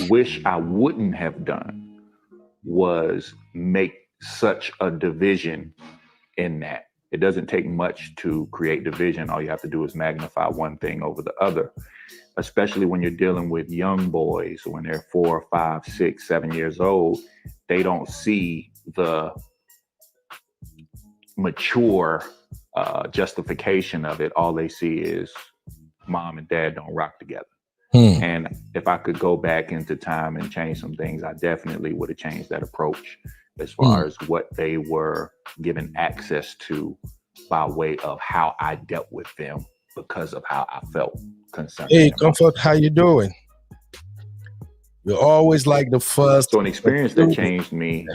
wish I wouldn't have done was make such a division in that. It doesn't take much to create division. All you have to do is magnify one thing over the other, especially when you're dealing with young boys when they're 4, 5, 6, 7 years old. They don't see the mature justification of it. All they see is mom and dad don't rock together. And if I could go back into time and change some things, I definitely would have changed that approach as far as what they were given access to by way of how I dealt with them because of how I felt concerned. Hey, Comfort, how you doing? You're always like the first. So an experience that changed me.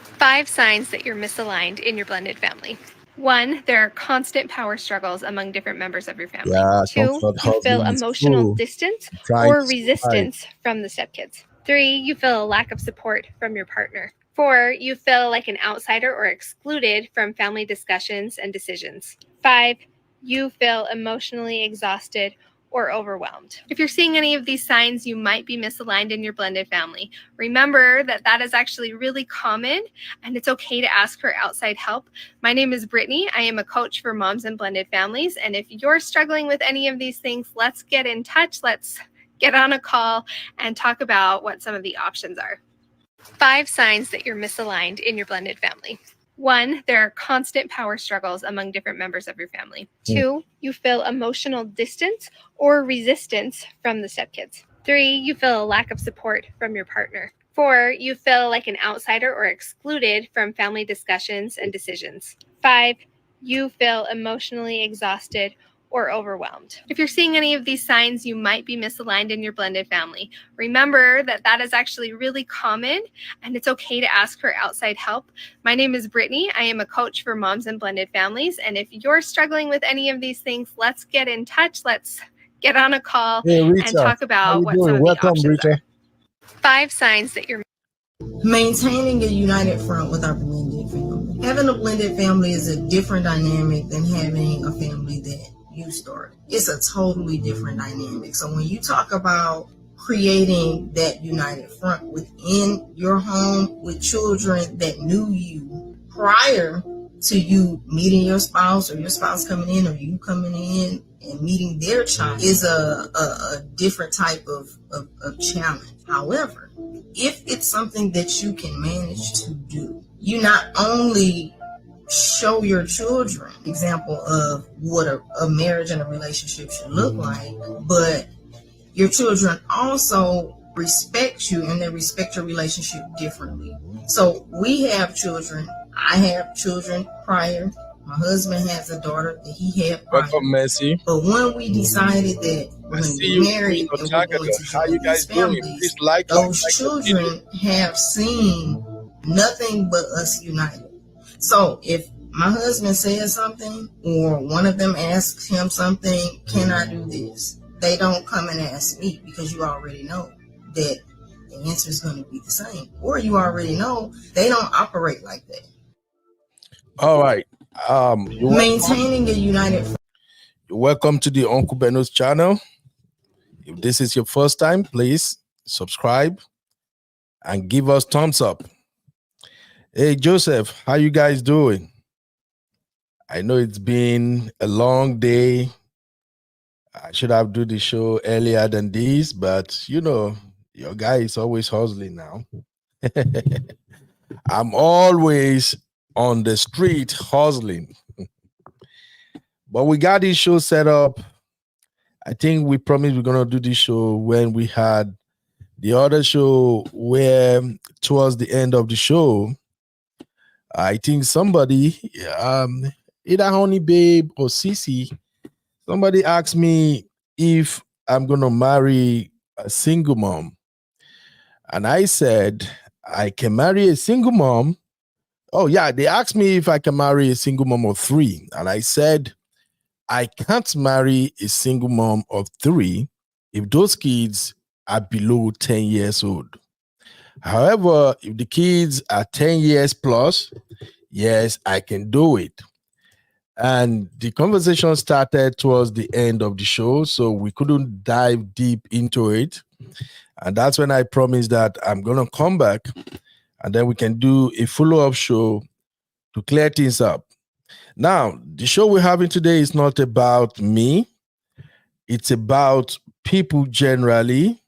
5 signs that you're misaligned in your blended family. 1, there are constant power struggles among different members of your family. 2, you feel emotional distance or resistance from the stepkids. 3, you feel a lack of support from your partner. 4, you feel like an outsider or excluded from family discussions and decisions. 5, you feel emotionally exhausted or overwhelmed. If you're seeing any of these signs, you might be misaligned in your blended family. Remember that that is actually really common and it's okay to ask for outside help. My name is Brittany. I am a coach for moms and blended families. And if you're struggling with any of these things, let's get in touch. Let's get on a call and talk about what some of the options are. 5 signs that you're misaligned in your blended family. 1, there are constant power struggles among different members of your family. 2, you feel emotional distance or resistance from the stepkids. 3, you feel a lack of support from your partner. 4, you feel like an outsider or excluded from family discussions and decisions. 5, you feel emotionally exhausted or overwhelmed. If you're seeing any of these signs, you might be misaligned in your blended family. Remember that that is actually really common and it's okay to ask for outside help. My name is Brittany. I am a coach for moms and blended families. And if you're struggling with any of these things, let's get in touch. Let's get on a call and talk about what some of the options are. 5 signs that you're maintaining a united front with our blended family. Having a blended family is a different dynamic than having a family that you started. It's a totally different dynamic. So when you talk about creating that united front within your home with children that knew you prior to you meeting your spouse or your spouse coming in or you coming in and meeting their child is a different type of challenge. However, if it's something that you can manage to do, you not only show your children example of what a marriage and a relationship should look like, but your children also respect you and they respect your relationship differently. So we have children. I have children prior. My husband has a daughter that he had prior. Welcome, Messi. But when we decided that we're going to be married and we're going to join these families, those children have seen nothing but us united. So if my husband says something or one of them asks him something, can I do this? They don't come and ask me because you already know that the answer is going to be the same. Or you already know they don't operate like that. All right. Maintaining a united. Welcome to the Uncle Beno's channel. If this is your first time, please subscribe and give us thumbs up. Hey, Joseph, how you guys doing? I know it's been a long day. I should have done the show earlier than this, but you know, your guy is always hustling now. I'm always on the street hustling. But we got this show set up. I think we promised we're going to do this show when we had the other show where towards the end of the show, I think somebody, either Honey Babe or Cece, somebody asked me if I'm going to marry a single mom. And I said, I can marry a single mom. Oh, yeah, they asked me if I can marry a single mom of 3. And I said, I can't marry a single mom of 3 if those kids are below 10 years old. However, if the kids are 10 years plus, yes, I can do it. And the conversation started towards the end of the show, so we couldn't dive deep into it. And that's when I promised that I'm going to come back and then we can do a follow-up show to clear things up. Now, the show we're having today is not about me. It's about people generally,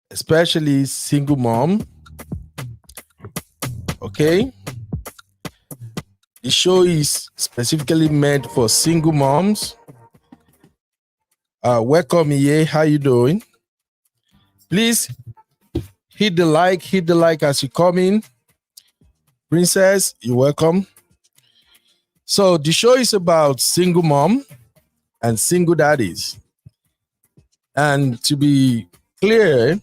especially single mom. Okay? The show is specifically meant for single moms. Welcome, Ye. How you doing? Please hit the like as you come in. Princess, you're welcome. So the show is about single mom and single daddies. And to be clear,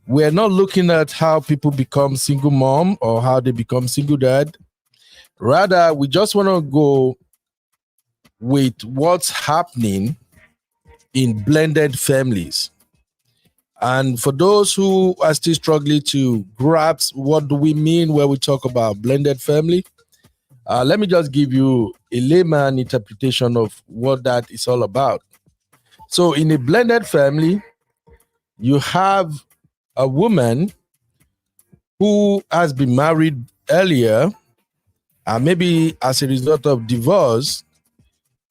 we're not looking at how people become single mom or how they become single dad. Rather, we just want to go with what's happening in blended families. And for those who are still struggling to grasp what do we mean when we talk about blended family, let me just give you a layman interpretation of what that is all about. So in a blended family, you have a woman who has been married earlier, and maybe as a result of divorce,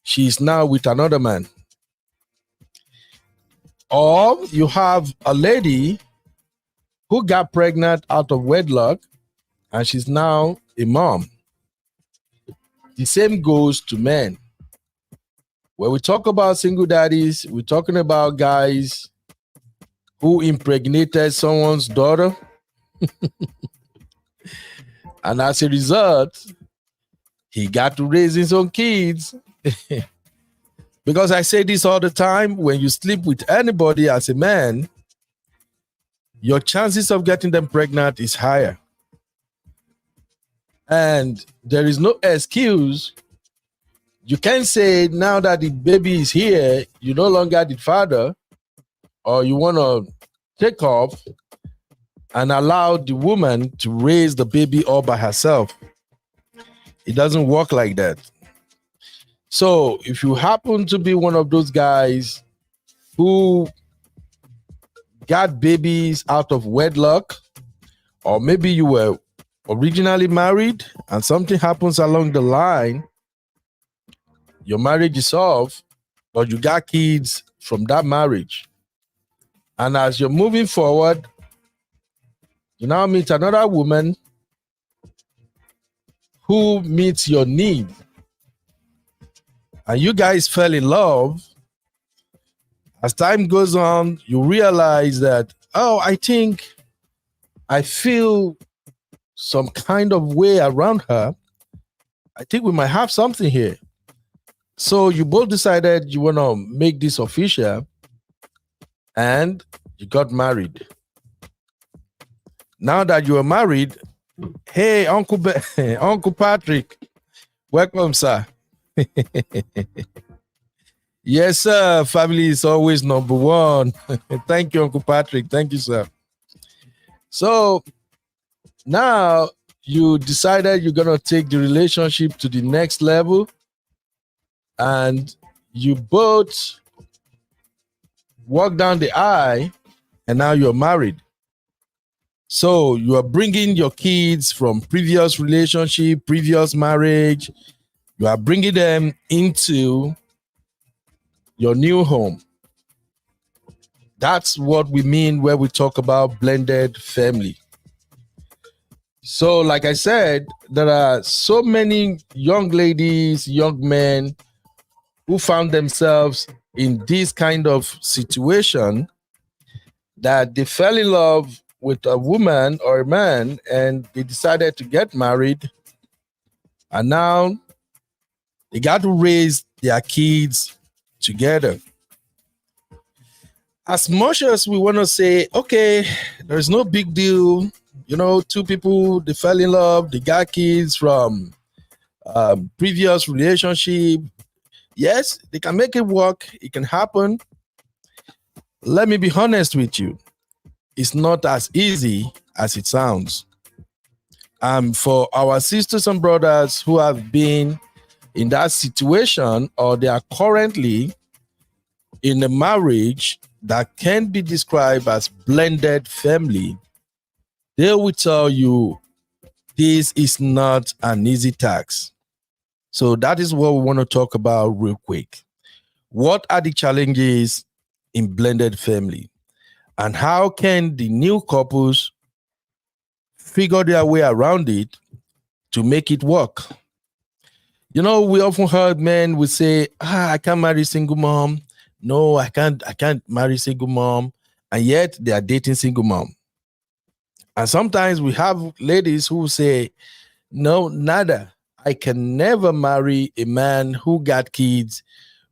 she is now with another man. Or you have a lady who got pregnant out of wedlock and she's now a mom. The same goes to men. When we talk about single daddies, we're talking about guys who impregnated someone's daughter. And as a result, he got to raise his own kids. Because I say this all the time, when you sleep with anybody as a man, your chances of getting them pregnant is higher. And there is no excuse. You can't say now that the baby is here, you no longer the father, or you want to take off and allow the woman to raise the baby all by herself. It doesn't work like that. So if you happen to be one of those guys who got babies out of wedlock, or maybe you were originally married and something happens along the line, your marriage is off, but you got kids from that marriage. And as you're moving forward, you now meet another woman who meets your need. And you guys fell in love. As time goes on, you realize that, oh, I think I feel some kind of way around her. I think we might have something here. So you both decided you want to make this official and you got married. Now that you are married, hey, Uncle Patrick, welcome, sir. Yes, sir. Family is always number one. Thank you, Uncle Patrick. Thank you, sir. So now you decided you're going to take the relationship to the next level, and you both walk down the aisle, and now you're married. So you are bringing your kids from previous relationship, previous marriage. You are bringing them into your new home. That's what we mean when we talk about blended family. So, like I said, there are so many young ladies, young men who found themselves in this kind of situation that they fell in love with a woman or a man and they decided to get married. And now they got to raise their kids together. As much as we want to say, okay, there's no big deal, you know, two people, they fell in love, they got kids from previous relationship. Yes, they can make it work. It can happen. Let me be honest with you. It's not as easy as it sounds. For our sisters and brothers who have been in that situation or they are currently in a marriage that can be described as blended family, they will tell you this is not an easy task. So that is what we want to talk about real quick. What are the challenges in blended family? And how can the new couples figure their way around it to make it work? You know, we often heard men would say, I can't marry single mom. No, I can't marry single mom. And yet they are dating single mom. And sometimes we have ladies who say, no, nada. I can never marry a man who got kids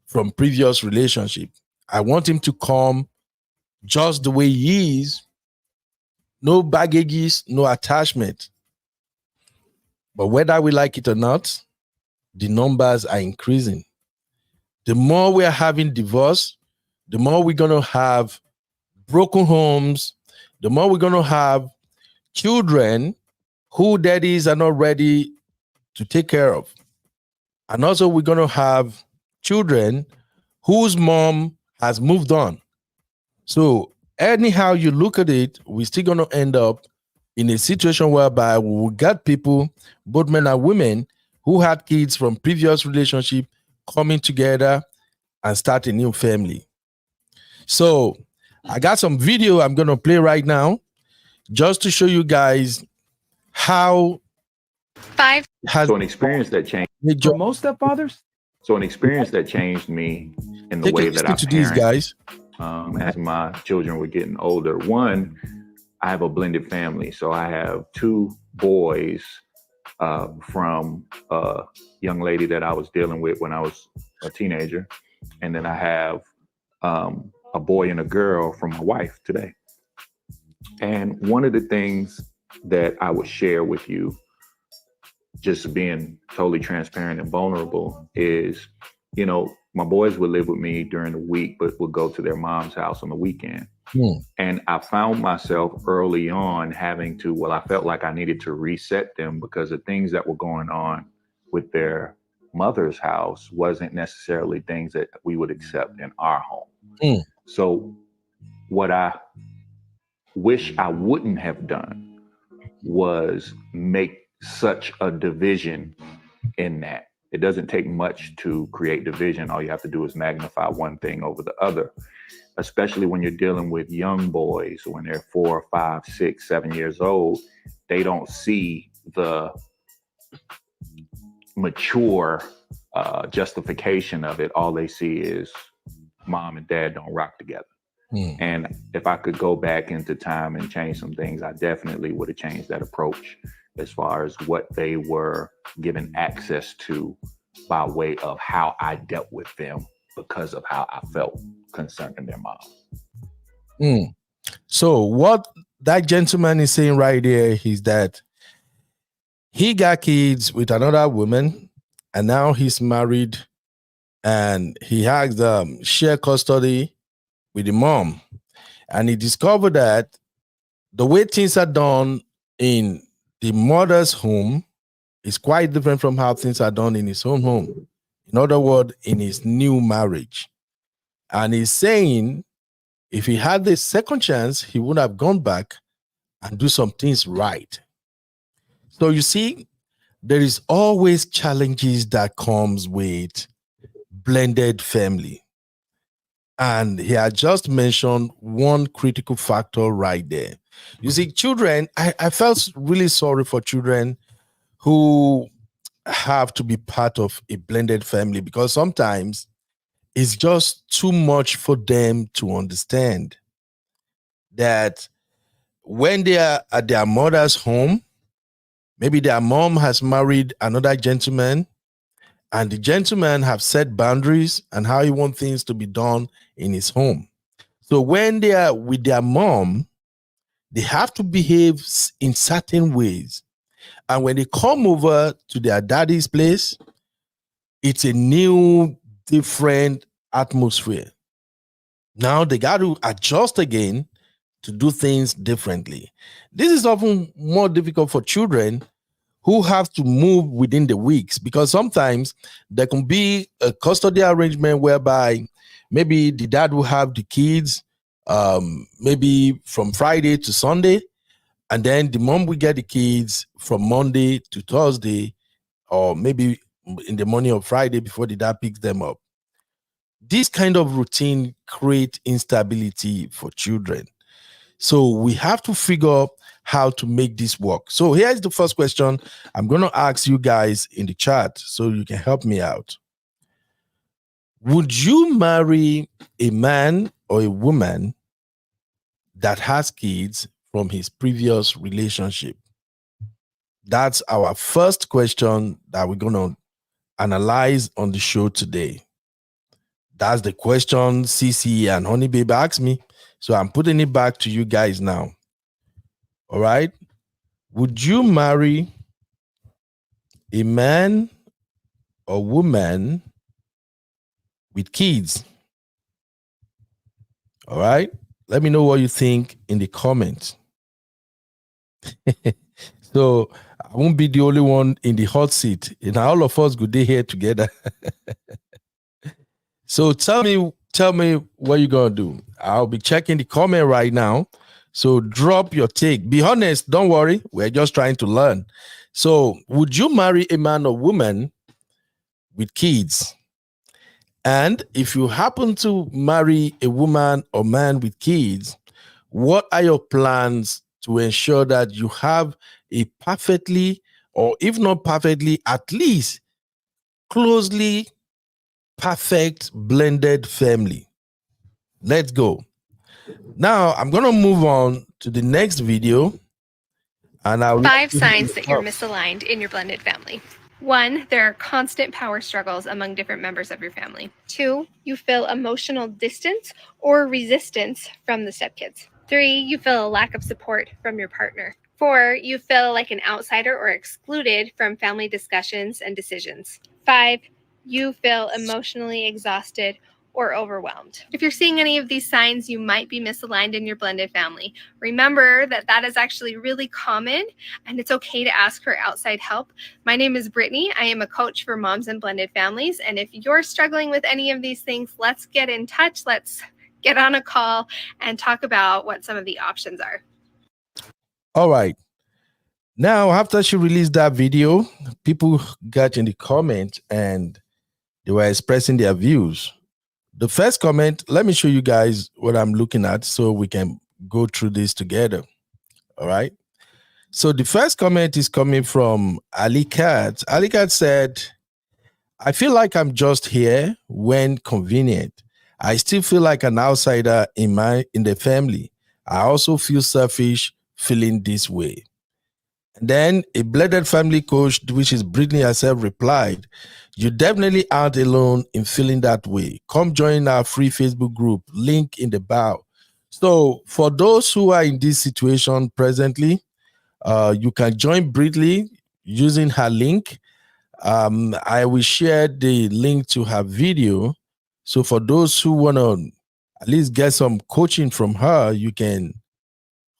from previous relationship. I want him to come just the way he is. No baggages, no attachment. But whether we like it or not, the numbers are increasing. The more we are having divorce, the more we're going to have broken homes, the more we're going to have children who daddies are not ready to take care of. And also we're going to have children whose mom has moved on. So anyhow you look at it, we're still going to end up in a situation whereby we got people, both men and women, who had kids from previous relationship coming together and start a new family. So I got some video I'm going to play right now just to show you guys how so an experience that changed for most stepfathers. So an experience that changed me in the way that I to these guys. As my children were getting older. One, I have a blended family, so I have two boys from a young lady that I was dealing with when I was a teenager, and then I have a boy and a girl from my wife today. And one of the things that I would share with you, just being totally transparent and vulnerable, is, you know, my boys would live with me during the week, but would go to their mom's house on the weekend. And I found myself early on having to, I felt like I needed to reset them because the things that were going on with their mother's house wasn't necessarily things that we would accept in our home. So what I wish I wouldn't have done was make such a division in that. It doesn't take much to create division. All you have to do is magnify one thing over the other, especially when you're dealing with young boys when they're 4, 5, 6, 7 years old. They don't see the mature justification of it. All they see is mom and dad don't rock together. And if I could go back into time and change some things, I definitely would have changed that approach as far as what they were given access to by way of how I dealt with them because of how I felt concerning their mom. So what that gentleman is saying right there is that he got kids with another woman and now he's married and he has shared custody with the mom. And he discovered that the way things are done in the mother's home is quite different from how things are done in his own home. In other words, in his new marriage. And he's saying if he had the second chance, he would have gone back and do some things right. So you see, there is always challenges that comes with blended family. And he had just mentioned one critical factor right there. You see, children, I felt really sorry for children who have to be part of a blended family because sometimes it's just too much for them to understand that when they are at their mother's home, maybe their mom has married another gentleman and the gentleman have set boundaries and how he wants things to be done in his home. So when they are with their mom, they have to behave in certain ways. And when they come over to their daddy's place, it's a new, different atmosphere. Now they got to adjust again to do things differently. This is often more difficult for children who have to move within the weeks because sometimes there can be a custody arrangement whereby maybe the dad will have the kids maybe from Friday to Sunday, and then the mom will get the kids from Monday to Thursday, or maybe in the morning of Friday before the dad picks them up. This kind of routine creates instability for children. So we have to figure how to make this work. So here's the first question I'm going to ask you guys in the chat so you can help me out. Would you marry a man or a woman that has kids from his previous relationship? That's our first question that we're going to analyze on the show today. That's the question CC and Honey Babe asked me. So I'm putting it back to you guys now. All right. Would you marry a man or woman with kids? All right. Let me know what you think in the comments. So I won't be the only one in the hot seat. And all of us good day here together. So tell me what you're gonna do. I'll be checking the comment right now. So drop your take. Be honest, don't worry. We're just trying to learn. So would you marry a man or woman with kids? And if you happen to marry a woman or man with kids, what are your plans to ensure that you have a perfectly, or if not perfectly, at least closely perfect blended family? Let's go. Now I'm going to move on to the next video. And I'll 5 signs that you're misaligned in your blended family. 1, there are constant power struggles among different members of your family. 2, you feel emotional distance or resistance from the stepkids. 3, you feel a lack of support from your partner. 4, you feel like an outsider or excluded from family discussions and decisions. 5, you feel emotionally exhausted or overwhelmed. If you're seeing any of these signs, you might be misaligned in your blended family. Remember that that is actually really common, and it's okay to ask for outside help. My name is Brittany. I am a coach for moms and blended families, and if you're struggling with any of these things, let's get in touch. Let's get on a call and talk about what some of the options are. All right. Now, after she released that video, people got in the comments and they were expressing their views. The first comment, let me show you guys what I'm looking at so we can go through this together. All right. So the first comment is coming from Ali Kat. Ali Kat said, I feel like I'm just here when convenient. I still feel like an outsider in the family. I also feel selfish feeling this way. And then a blended family coach, which is Brittany herself, replied, you definitely aren't alone in feeling that way. Come join our free Facebook group, link in the bio. So for those who are in this situation presently, you can join Brittany using her link. I will share the link to her video. So for those who want to at least get some coaching from her, you can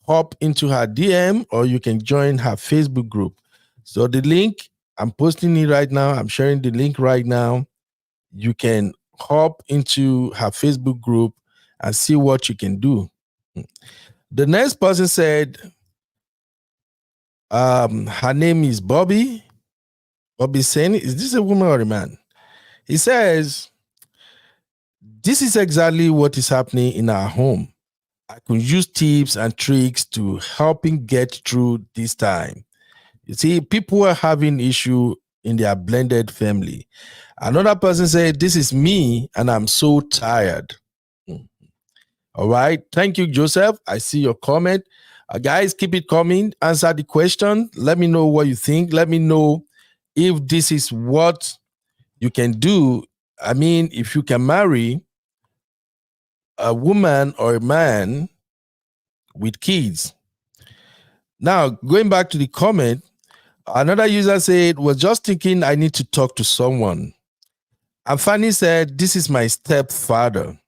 hop into her DM or you can join her Facebook group. So the link, I'm posting it right now. I'm sharing the link right now. You can hop into her Facebook group and see what you can do. The next person said, her name is Bobby. Bobby saying, is this a woman or a man? He says, this is exactly what is happening in our home. I could use tips and tricks to helping get through this time. You see, people are having issue in their blended family. Another person said, this is me and I'm so tired. All right. Thank you, Joseph. I see your comment. Guys, keep it coming. Answer the question. Let me know what you think. Let me know if this is what you can do. I mean, if you can marry a woman or a man with kids. Now, going back to the comment, another user said, was just thinking I need to talk to someone. And Fanny said, this is my stepfather.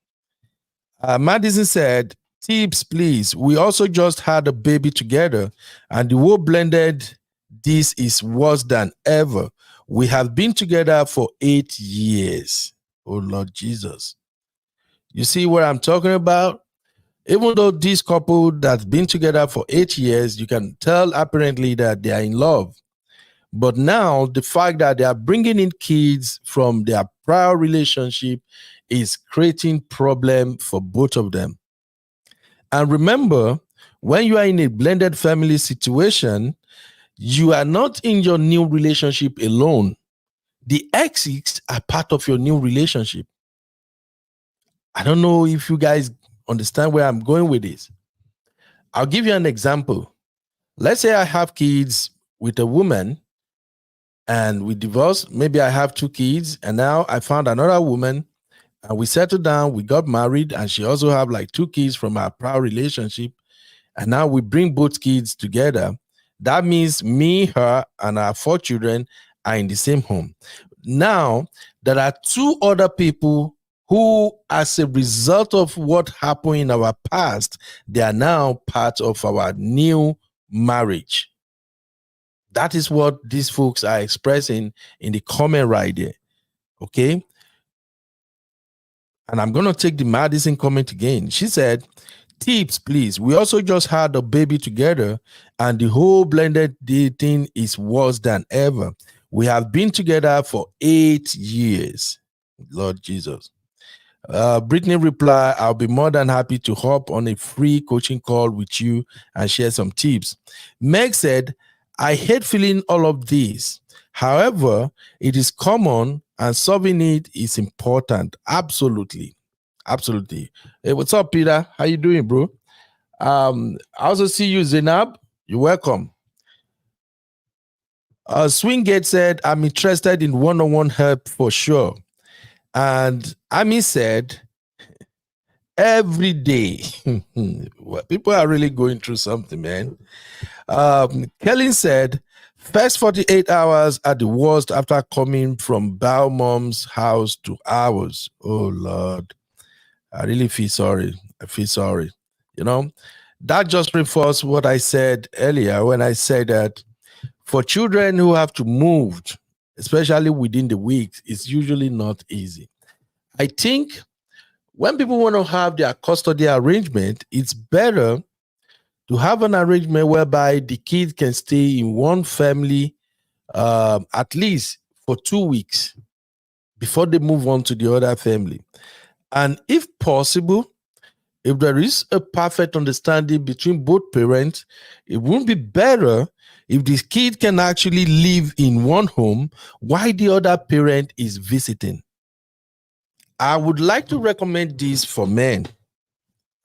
Madison said, tips, please. We also just had a baby together and the whole blended, this is worse than ever. We have been together for 8 years. Oh, Lord Jesus. You see what I'm talking about? Even though this couple that's been together for 8 years, you can tell apparently that they are in love. But now the fact that they are bringing in kids from their prior relationship is creating problem for both of them. And remember, when you are in a blended family situation, you are not in your new relationship alone. The exes are part of your new relationship. I don't know if you guys understand where I'm going with this. I'll give you an example. Let's say I have kids with a woman and we divorced. Maybe I have 2 kids and now I found another woman and we settled down, we got married, and she also have like 2 kids from our prior relationship. And now we bring both kids together. That means me, her, and our 4 children are in the same home. Now, there are 2 other people who, as a result of what happened in our past, they are now part of our new marriage. That is what these folks are expressing in the comment right there. Okay? And I'm going to take the Madison comment again. She said, tips, please. We also just had a baby together and the whole blended dating is worse than ever. We have been together for 8 years. Lord Jesus. Brittany replied, I'll be more than happy to hop on a free coaching call with you and share some tips. Meg said, I hate feeling all of this. However, it is common and solving it is important. Absolutely. Absolutely. Hey, what's up, Peter? How you doing, bro? I also see you, Zainab. You're welcome. Swingate said, I'm interested in one-on-one help for sure. And Ami said, every day. People are really going through something, man. Kelly said, first 48 hours are the worst after coming from Bao Mom's house to ours. Oh, Lord. I really feel sorry. I feel sorry. You know, that just reinforces what I said earlier when I said that for children who have to move, especially within the week, it's usually not easy. I think when people want to have their custody arrangement, it's better to have an arrangement whereby the kid can stay in one family at least for 2 weeks before they move on to the other family. And if possible, if there is a perfect understanding between both parents, it wouldn't be better if this kid can actually live in one home while the other parent is visiting. I would like to recommend this for men.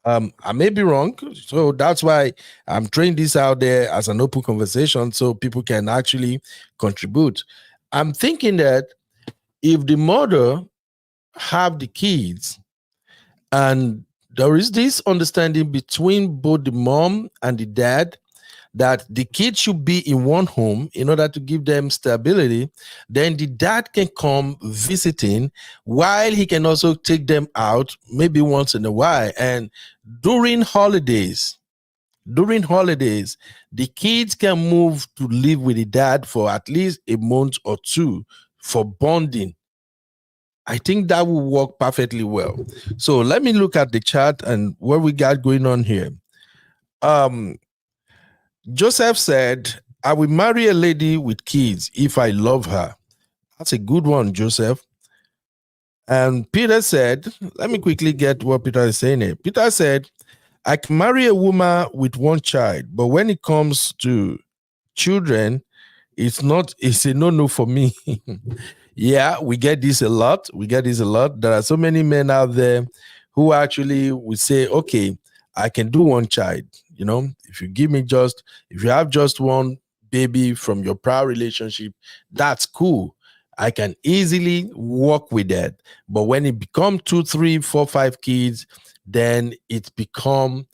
I may be wrong, so that's why I'm throwing this out there as an open conversation so people can actually contribute. I'm thinking that if the mother have the kids and there is this understanding between both the mom and the dad that the kids should be in one home in order to give them stability, then the dad can come visiting while he can also take them out maybe once in a while. And during holidays, the kids can move to live with the dad for at least a month or 2 for bonding. I think that will work perfectly well. So let me look at the chat and what we got going on here. Joseph said, I will marry a lady with kids if I love her. That's a good one, Joseph. And Peter said, let me quickly get what Peter is saying here. Peter said, I can marry a woman with 1 child, but when it comes to children, it's a no-no for me. Yeah, we get this a lot. There are so many men out there who actually would say, okay, I can do 1 child. You know, if you have just 1 baby from your prior relationship, that's cool. I can easily work with that. But when it becomes 2, 3, 4, 5 kids, then it becomes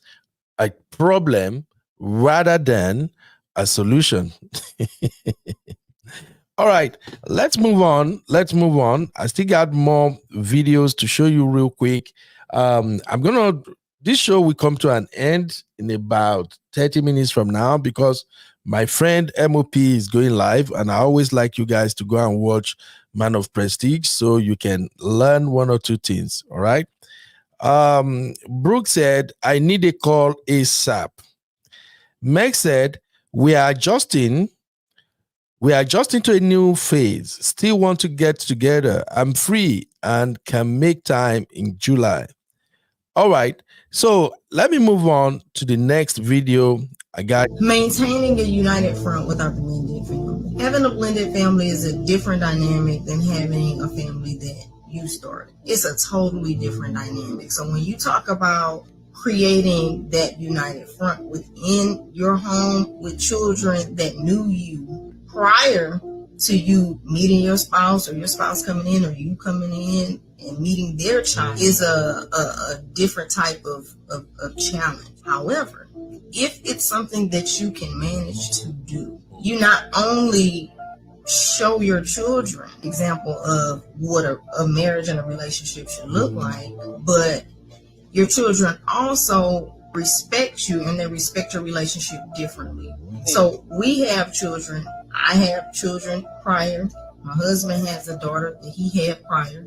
a problem rather than a solution. All right, let's move on. I still got more videos to show you real quick. This show will come to an end in about 30 minutes from now because my friend MOP is going live, and I always like you guys to go and watch Man of Prestige so you can learn 1 or 2 things. All right. Brooke said, I need a call ASAP. Meg said, we are adjusting to a new phase. Still want to get together. I'm free and can make time in July. All right. So let me move on to the next video. I got maintaining a united front with our blended family. Having a blended family is a different dynamic than having a family that you started. It's a totally different dynamic. So when you talk about creating that united front within your home with children that knew you prior to you meeting your spouse, or your spouse coming in, or you coming in and meeting their child, is a different type of challenge. However, if it's something that you can manage to do, you not only show your children example of what a marriage and a relationship should look like, but your children also respect you and they respect your relationship differently. So we have children. I have children prior. My husband has a daughter that he had prior.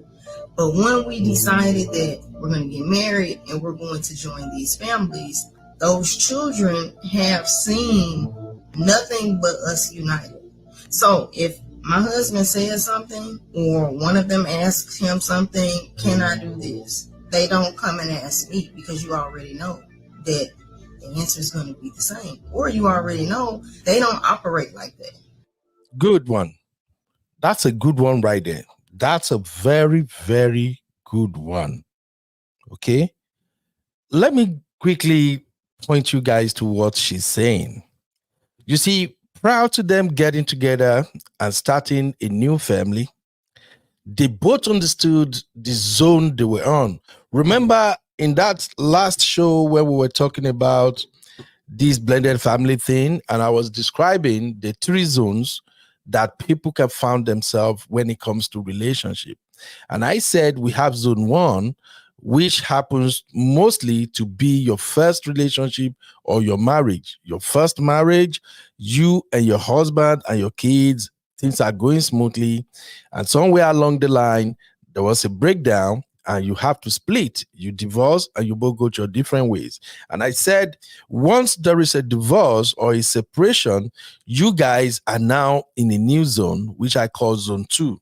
But when we decided that we're going to get married and we're going to join these families, those children have seen nothing but us united. So if my husband says something, or one of them asks him something, can I do this? They don't come and ask me, because you already know that the answer is going to be the same. Or you already know they don't operate like that. Good one. That's a good one right there. That's a very, very good one. Okay. Let me quickly point you guys to what she's saying. You see, prior to them getting together and starting a new family, they both understood the zone they were on. Remember in that last show where we were talking about this blended family thing, and I was describing the 3 zones that people can find themselves when it comes to relationship. And I said we have zone 1, which happens mostly to be your first relationship or your marriage. Your first marriage, you and your husband and your kids, things are going smoothly. And somewhere along the line, there was a breakdown and you have to split. You divorce and you both go your different ways. And I said, once there is a divorce or a separation, you guys are now in a new zone, which I call zone 2.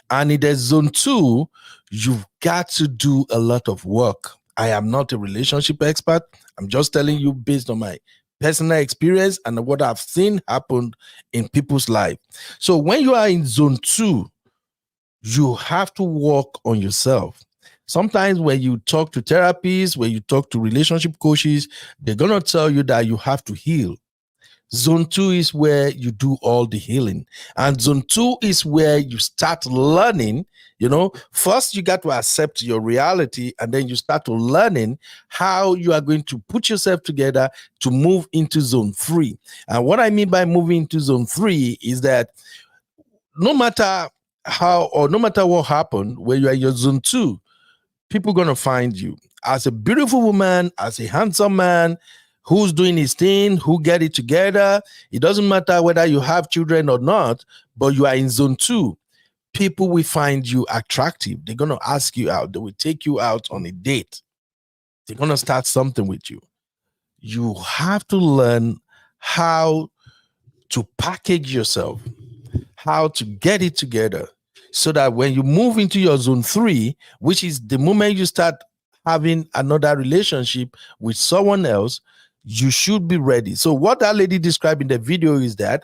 And in the zone 2, you've got to do a lot of work. I am not a relationship expert. I'm just telling you based on my personal experience and what I've seen happen in people's life. So when you are in zone 2, you have to work on yourself. Sometimes when you talk to therapists, when you talk to relationship coaches, they're going to tell you that you have to heal. Zone 2 is where you do all the healing. And zone 2 is where you start learning. You know, first you got to accept your reality, and then you start to learning how you are going to put yourself together to move into zone 3. And what I mean by moving into zone 3 is that no matter how, or no matter what happened, when you are in your zone 2, people are going to find you as a beautiful woman, as a handsome man, who's doing his thing, who get it together. It doesn't matter whether you have children or not, but you are in zone 2. People will find you attractive. They're going to ask you out. They will take you out on a date. They're going to start something with you. You have to learn how to package yourself, how to get it together, so that when you move into your zone 3, which is the moment you start having another relationship with someone else, you should be ready. So what that lady described in the video is that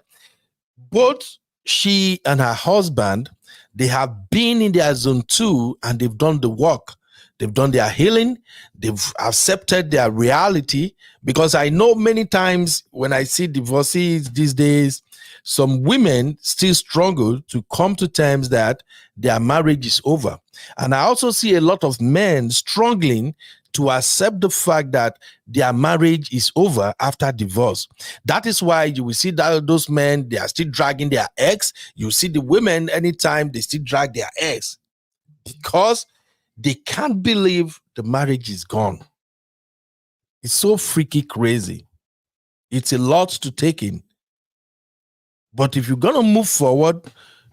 both she and her husband, they have been in their zone 2 and they've done the work. They've done their healing. They've accepted their reality. Because I know many times when I see divorcees these days, some women still struggle to come to terms that their marriage is over. And I also see a lot of men struggling to accept the fact that their marriage is over after divorce. That is why you will see that those men, they are still dragging their ex. You see the women, anytime they still drag their ex, because they can't believe the marriage is gone. It's so freaky crazy. It's a lot to take in. But if you're going to move forward,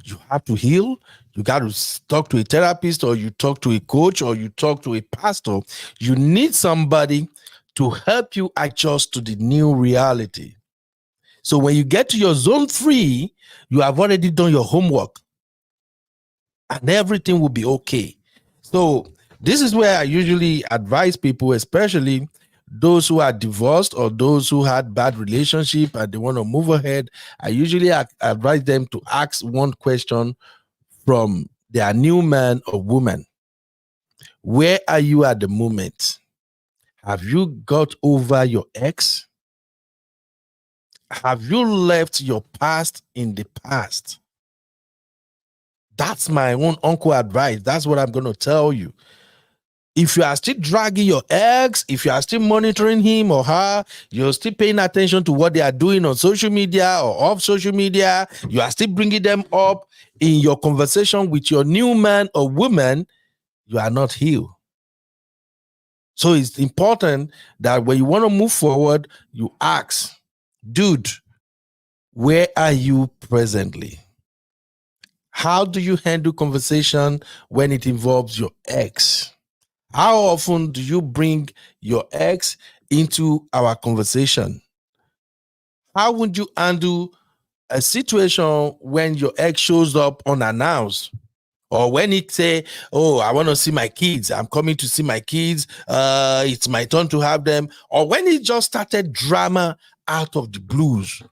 you have to heal, You got to talk to a therapist, or you talk to a coach, or you talk to a pastor. You need somebody to help you adjust to the new reality. So when you get to your zone 3, you have already done your homework and everything will be okay. So this is where I usually advise people, especially those who are divorced or those who had bad relationship and they want to move ahead. I usually advise them to ask one question from their new man or woman. Where are you at the moment? Have you got over your ex? Have you left your past in the past? That's my own uncle advice. That's what I'm going to tell you. If you are still dragging your ex, if you are still monitoring him or her, you're still paying attention to what they are doing on social media or off social media, you are still bringing them up in your conversation with your new man or woman, you are not healed. So it's important that when you want to move forward, you ask, dude, where are you presently? How do you handle conversation when it involves your ex? How often do you bring your ex into our conversation? How would you handle a situation when your ex shows up unannounced? Or when it say, oh, I want to see my kids. I'm coming to see my kids. It's my turn to have them. Or when it just started drama out of the blues.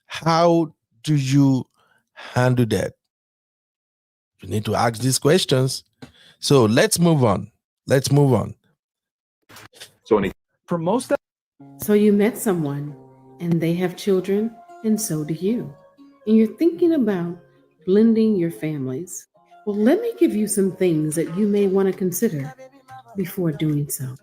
How do you handle that? You need to ask these questions. So let's move on. So you met someone and they have children and so do you. And you're thinking about blending your families. Well, let me give you some things that you may want to consider before doing so.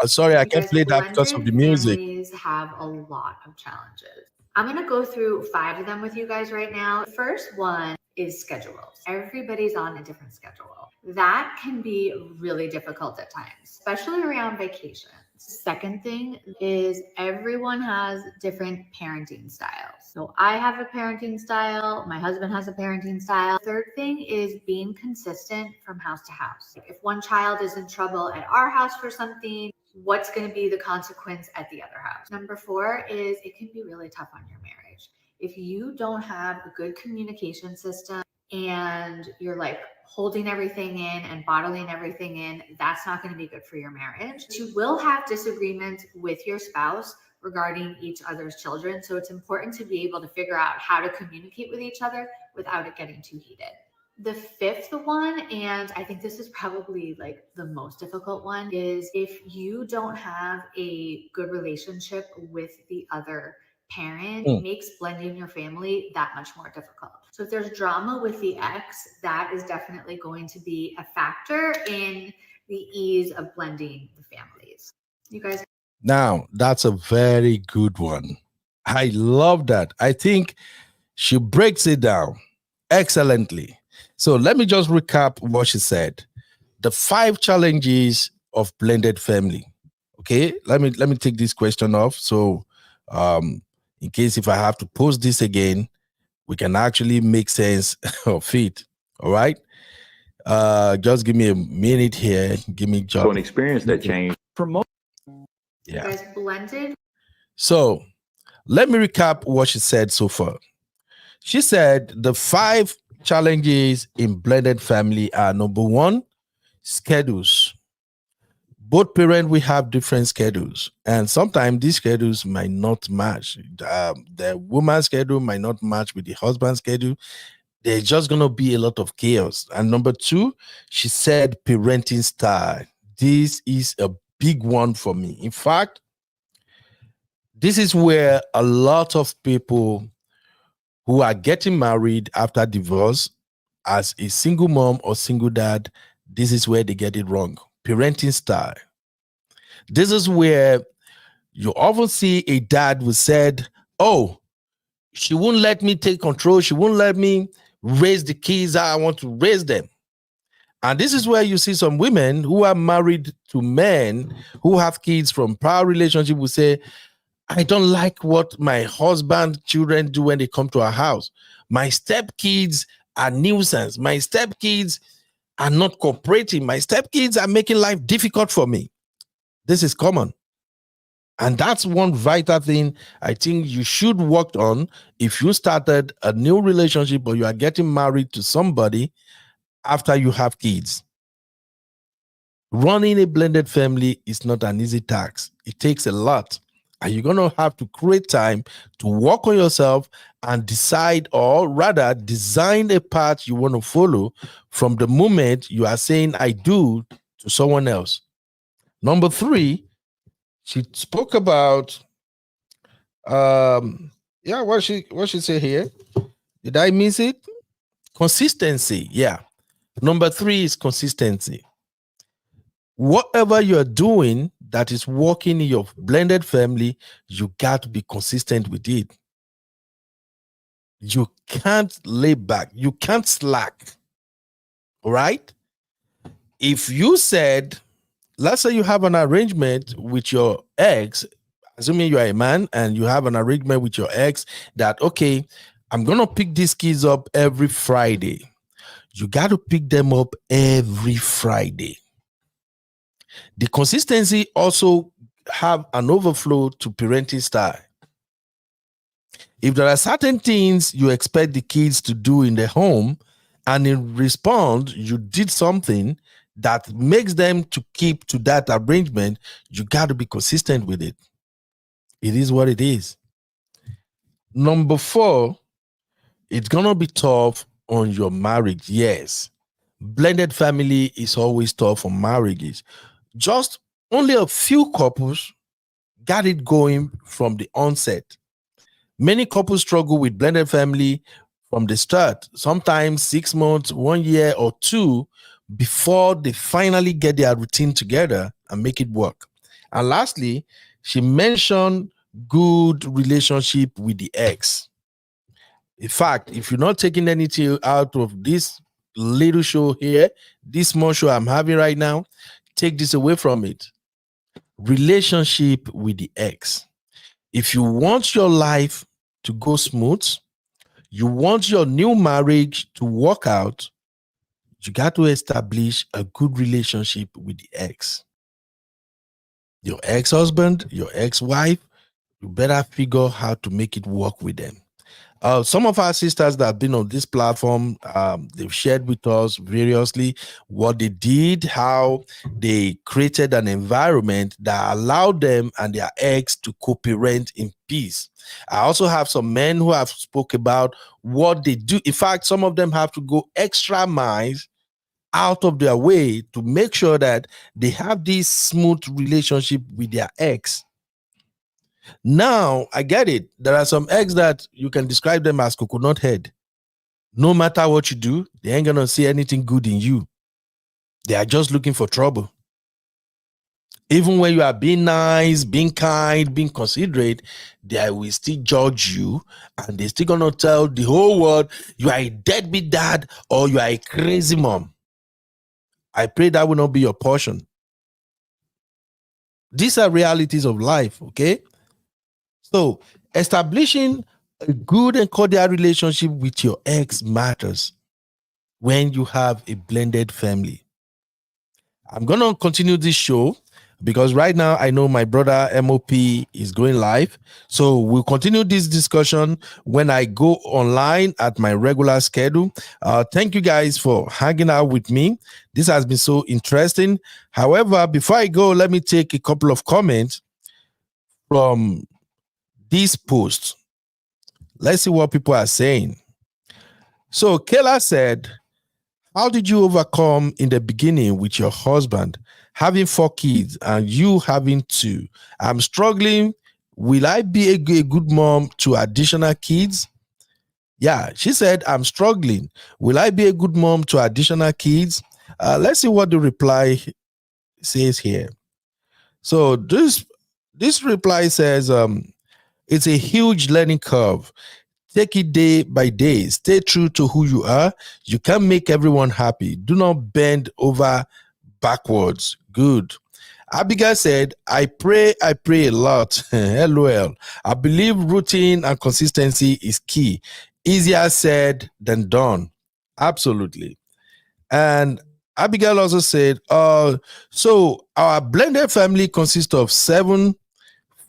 Sorry, I can't play that because of the music. Families have a lot of challenges. I'm going to go through 5 of them with you guys right now. The first one is schedules. Everybody's on a different schedule. That can be really difficult at times, especially around vacation. Second thing is everyone has different parenting styles. So I have a parenting style. My husband has a parenting style. Third thing is being consistent from house to house. If one child is in trouble at our house for something, what's going to be the consequence at the other house? Number 4 is it can be really tough on your marriage. If you don't have a good communication system and you're like holding everything in and bottling everything in, that's not going to be good for your marriage. You will have disagreements with your spouse regarding each other's children. So it's important to be able to figure out how to communicate with each other without it getting too heated. The 5th one, and I think this is probably like the most difficult one, is if you don't have a good relationship with the other parent, it makes blending your family that much more difficult. So if there's drama with the ex, that is definitely going to be a factor in the ease of blending the families. You guys. Now, that's a very good one. I love that. I think she breaks it down excellently. So let me just recap what she said. The 5 challenges of blended family. Okay, let me take this question off. So in case if I have to post this again, we can actually make sense of it. All right. Just give me a minute here. Give me just an experience that changed for most. Yeah. You guys blended. So let me recap what she said so far. She said the 5 challenges in blended family are: number 1, schedules. Both parents will have different schedules, and sometimes these schedules might not match. The woman's schedule might not match with the husband's schedule. There's just going to be a lot of chaos. And number 2, she said parenting style. This is a big one for me. In fact, this is where a lot of people who are getting married after divorce as a single mom or single dad, this is where they get it wrong. Parenting style. This is where you often see a dad who said, oh, she won't let me take control. She won't let me raise the kids how I want to raise them. And this is where you see some women who are married to men who have kids from prior relationship who say, I don't like what my husband's children do when they come to our house. My stepkids are nuisance. My stepkids are not cooperating. My stepkids are making life difficult for me. This is common. And that's one vital thing I think you should work on if you started a new relationship or you are getting married to somebody after you have kids. Running a blended family is not an easy task. It takes a lot. And you're going to have to create time to work on yourself and decide, or rather design a path you want to follow from the moment you are saying I do to someone else. Number 3, she spoke about, what she say here? Did I miss it? Consistency. Yeah. Number 3 is consistency. Whatever you're doing that is working in your blended family, you got to be consistent with it. You can't lay back. You can't slack. All right? If you said, let's say you have an arrangement with your ex, assuming you are a man and you have an arrangement with your ex that, okay, I'm going to pick these kids up every Friday. You got to pick them up every Friday. The consistency also have an overflow to parenting style. If there are certain things you expect the kids to do in the home, and in response, you did something that makes them to keep to that arrangement, you got to be consistent with it. It is what it is. Number 4, it's going to be tough on your marriage. Yes. Blended family is always tough on marriages. Just only a few couples got it going from the onset. Many couples struggle with blended family from the start, sometimes 6 months, 1 year, or 2 before they finally get their routine together and make it work. And lastly, she mentioned good relationship with the ex. In fact, if you're not taking anything out of this little show here, this small show I'm having right now, take this away from it. Relationship with the ex. If you want your life to go smooth, you want your new marriage to work out, you got to establish a good relationship with the ex. Your ex-husband, your ex-wife, you better figure how to make it work with them. Some of our sisters that have been on this platform, they've shared with us variously what they did, how they created an environment that allowed them and their ex to co-parent in peace. I also have some men who have spoke about what they do. In fact, some of them have to go extra miles out of their way to make sure that they have this smooth relationship with their ex. Now, I get it. There are some ex that you can describe them as coconut head. No matter what you do, they ain't going to see anything good in you. They are just looking for trouble. Even when you are being nice, being kind, being considerate, they will still judge you, and they're still going to tell the whole world you are a deadbeat dad or you are a crazy mom. I pray that will not be your portion. These are realities of life, okay? So, establishing a good and cordial relationship with your ex matters when you have a blended family. I'm going to continue this show because right now I know my brother MOP is going live. So we'll continue this discussion when I go online at my regular schedule. Thank you guys for hanging out with me. This has been so interesting. However, before I go, let me take a couple of comments from this post. Let's see what people are saying. So Kayla said, how did you overcome in the beginning with your husband having 4 kids and you having 2? I'm struggling. Will I be a good mom to additional kids? Yeah, she said, I'm struggling. Will I be a good mom to additional kids? Let's see what the reply says here. So this reply says, it's a huge learning curve. Take it day by day. Stay true to who you are. You can make everyone happy. Do not bend over backwards. Good. Abigail said, I pray a lot. LOL. I believe routine and consistency is key. Easier said than done. Absolutely. And Abigail also said, so our blended family consists of 7,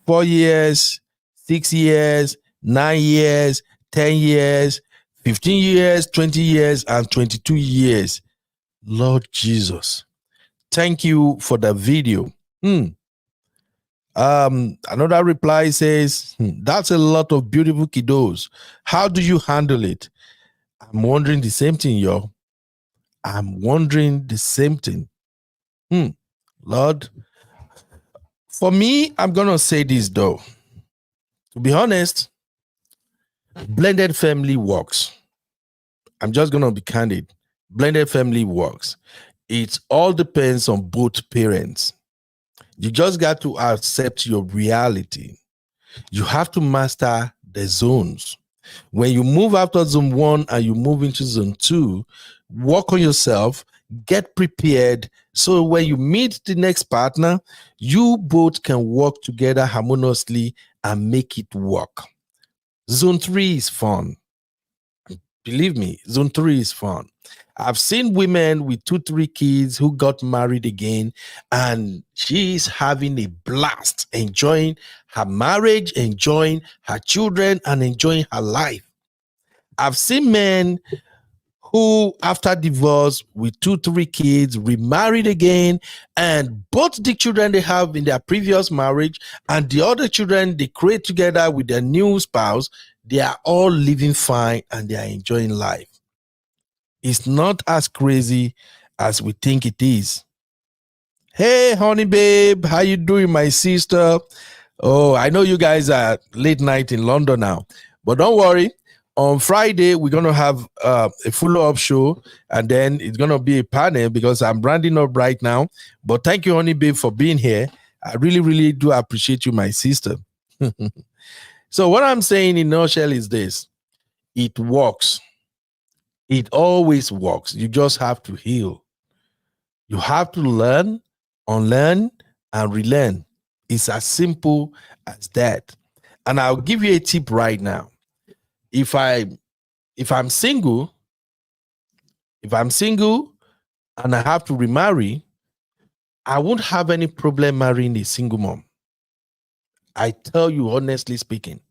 4 years, 6 years, 9 years, 10 years, 15 years, 20 years, and 22 years. Lord Jesus. Thank you for the video. Another reply says, that's a lot of beautiful kiddos. How do you handle it? I'm wondering the same thing, yo. I'm wondering the same thing. Lord, for me, I'm going to say this though. To be honest, blended family works. I'm just going to be candid. Blended family works. It all depends on both parents. You just got to accept your reality. You have to master the zones. When you move after zone 1 and you move into zone 2, work on yourself, get prepared, so when you meet the next partner, you both can work together harmoniously and make it work. Zone 3 is fun. Believe me, zone 3 is fun. I've seen women with 2, 3 kids who got married again, and she's having a blast, enjoying her marriage, enjoying her children, and enjoying her life. I've seen men who, after divorce with 2, 3 kids, remarried again, and both the children they have in their previous marriage and the other children they create together with their new spouse, they are all living fine and they are enjoying life. It's not as crazy as we think it is. Hey, honey babe, how you doing, my sister? Oh, I know you guys are late night in London now, but don't worry. On Friday, we're going to have a follow-up show, and then it's going to be a panel because I'm branding up right now. But thank you, honey babe, for being here. I really, really do appreciate you, my sister. So what I'm saying in a nutshell is this. It works. It always works. You just have to heal. You have to learn, unlearn, and relearn. It's as simple as that. And I'll give you a tip right now. If I'm single and I have to remarry, I won't have any problem marrying a single mom. I tell you, honestly speaking,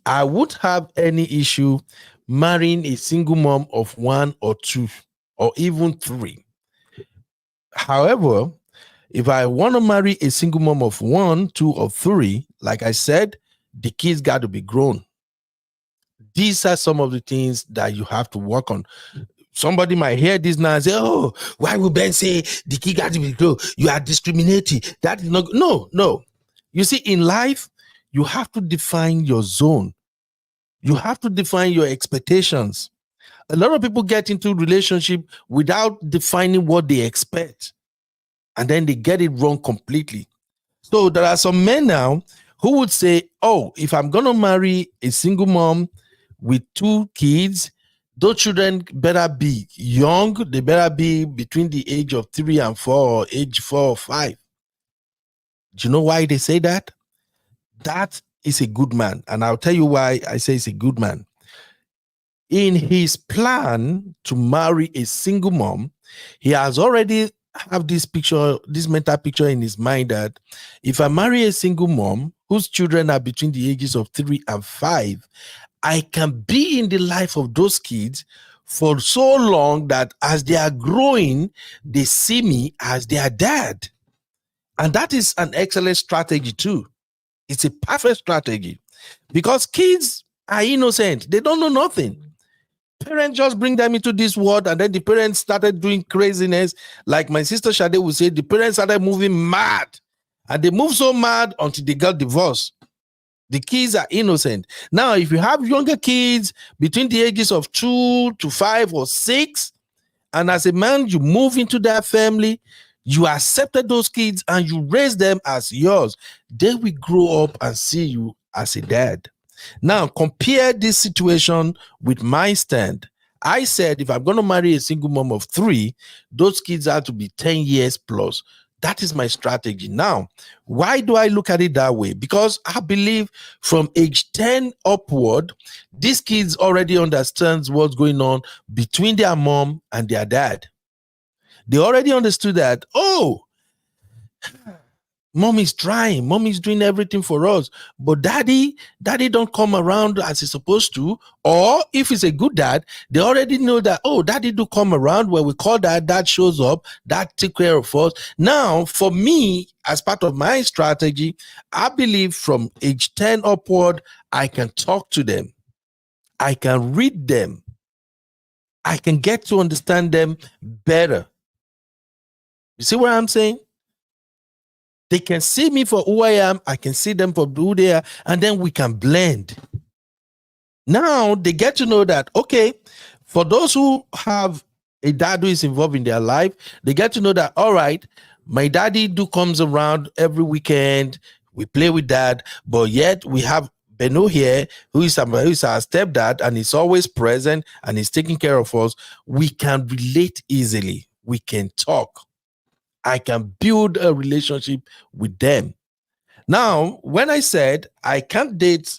I won't have any issue marrying a single mom of 1 or 2 or even 3. However, if I want to marry a single mom of 1, 2, or 3, like I said, the kids got to be grown. These are some of the things that you have to work on. Somebody might hear this now and say, oh, why would Ben say the kid got to be grown? You are discriminating. That is not, no. You see, in life, you have to define your zone. You have to define your expectations. A lot of people get into relationship without defining what they expect, and then they get it wrong completely. So there are some men now who would say, oh, if I'm going to marry a single mom with 2 kids, those children better be young. They better be between the age of 3 and 4 or age 4 or 5. Do you know why they say that? That is a good man. And I'll tell you why I say he's a good man. In his plan to marry a single mom, he has already have this mental picture in his mind that if I marry a single mom whose children are between the ages of 3 and 5, I can be in the life of those kids for so long that as they are growing, they see me as their dad. And that is an excellent strategy too. It's a perfect strategy because kids are innocent. They don't know nothing. Parents just bring them into this world, and then the parents started doing craziness. Like my sister Shade would say, the parents started moving mad. And they moved so mad until they got divorced. The kids are innocent. Now, if you have younger kids between the ages of 2 to 5 or 6, and as a man, you move into that family, you accepted those kids and you raise them as yours, they will grow up and see you as a dad. Now, compare this situation with my stand. I said, if I'm going to marry a single mom of 3, those kids have to be 10 years plus That is my strategy. Now, why do I look at it that way? Because I believe from age 10 upward, these kids already understand what's going on between their mom and their dad. They already understood that, oh, mom is trying, mom is doing everything for us, but daddy don't come around as he's supposed to. Or if he's a good dad, they already know that, oh, daddy do come around. When we call dad shows up, dad take care of us. Now, for me, as part of my strategy, I believe from age 10 upward, I can talk to them. I can read them. I can get to understand them better. You see what I'm saying? They can see me for who I am. I can see them for who they are. And then we can blend. Now they get to know that, okay, for those who have a dad who is involved in their life, they get to know that, all right, my daddy comes around every weekend. We play with dad, but yet we have Beno here, who is our stepdad, and he's always present and he's taking care of us. We can relate easily. We can talk. I can build a relationship with them. Now, when I said I can't date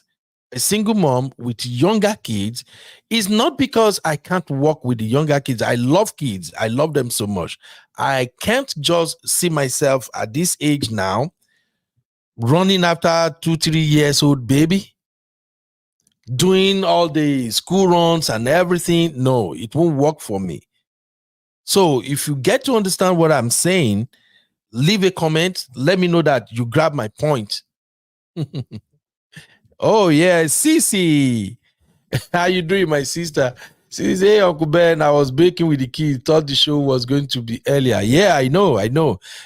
a single mom with younger kids, it's not because I can't work with the younger kids. I love kids. I love them so much. I can't just see myself at this age now running after 2-3 years old baby, doing all the school runs and everything. No, it won't work for me. So if you get to understand what I'm saying, leave a comment. Let me know that you grab my point. Oh, yeah, Cece. How you doing, my sister? She says, hey, Uncle Ben, I was baking with the kids. Thought the show was going to be earlier. Yeah, I know.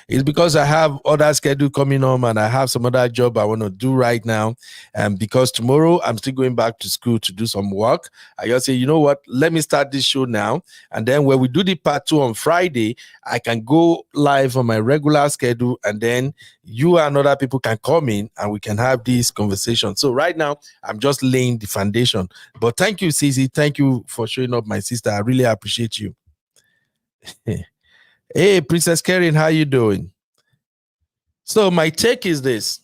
It's because I have other schedule coming on and I have some other job I want to do right now. And because tomorrow I'm still going back to school to do some work, I just say, you know what? Let me start this show now. And then when we do the part 2 on Friday, I can go live on my regular schedule. And then you and other people can come in and we can have this conversation. So right now, I'm just laying the foundation. But thank you, Cece. Thank you for showing up, my sister. I really appreciate you. Hey, Princess Karen, how you doing? So my take is this.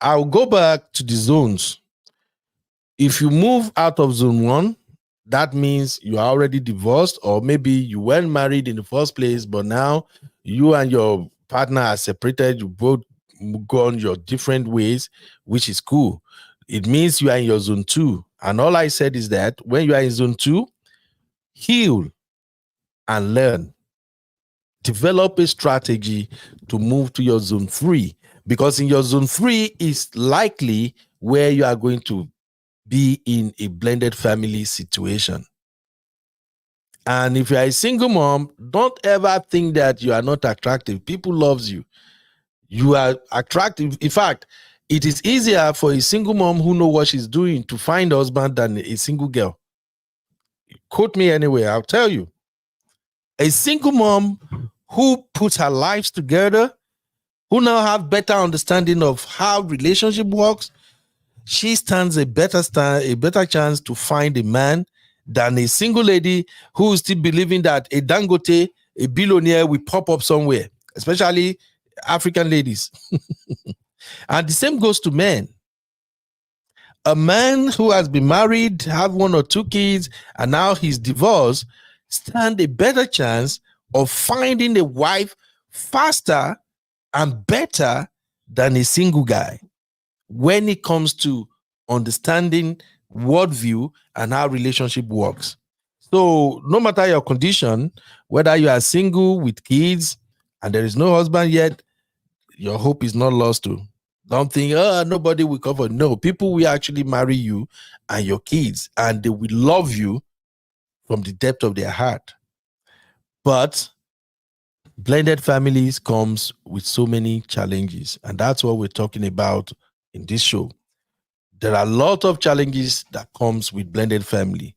I'll go back to the zones. If you move out of zone 1, that means you are already divorced, or maybe you weren't married in the first place, but now you and your partner are separated. You both go on your different ways, which is cool. It means you are in your zone 2. And all I said is that when you are in zone 2, heal and learn. Develop a strategy to move to your zone 3. Because in your zone 3 is likely where you are going to be in a blended family situation. And if you are a single mom, don't ever think that you are not attractive. People loves you. You are attractive. In fact, it is easier for a single mom who knows what she's doing to find a husband than a single girl. Quote me anyway, I'll tell you. A single mom who puts her lives together, who now have better understanding of how relationship works, she stands a better chance to find a man than a single lady who is still believing that a Dangote, a billionaire, will pop up somewhere, especially African ladies. And the same goes to men. A man who has been married, have 1 or 2 kids, and now he's divorced, stand a better chance of finding a wife faster and better than a single guy when it comes to understanding worldview and how relationship works. So no matter your condition, whether you are single with kids and there is no husband yet, your hope is not lost too. Don't think, nobody will cover. No, people will actually marry you and your kids, and they will love you from the depth of their heart. But blended families comes with so many challenges, and that's what we're talking about in this show. There are a lot of challenges that comes with blended family.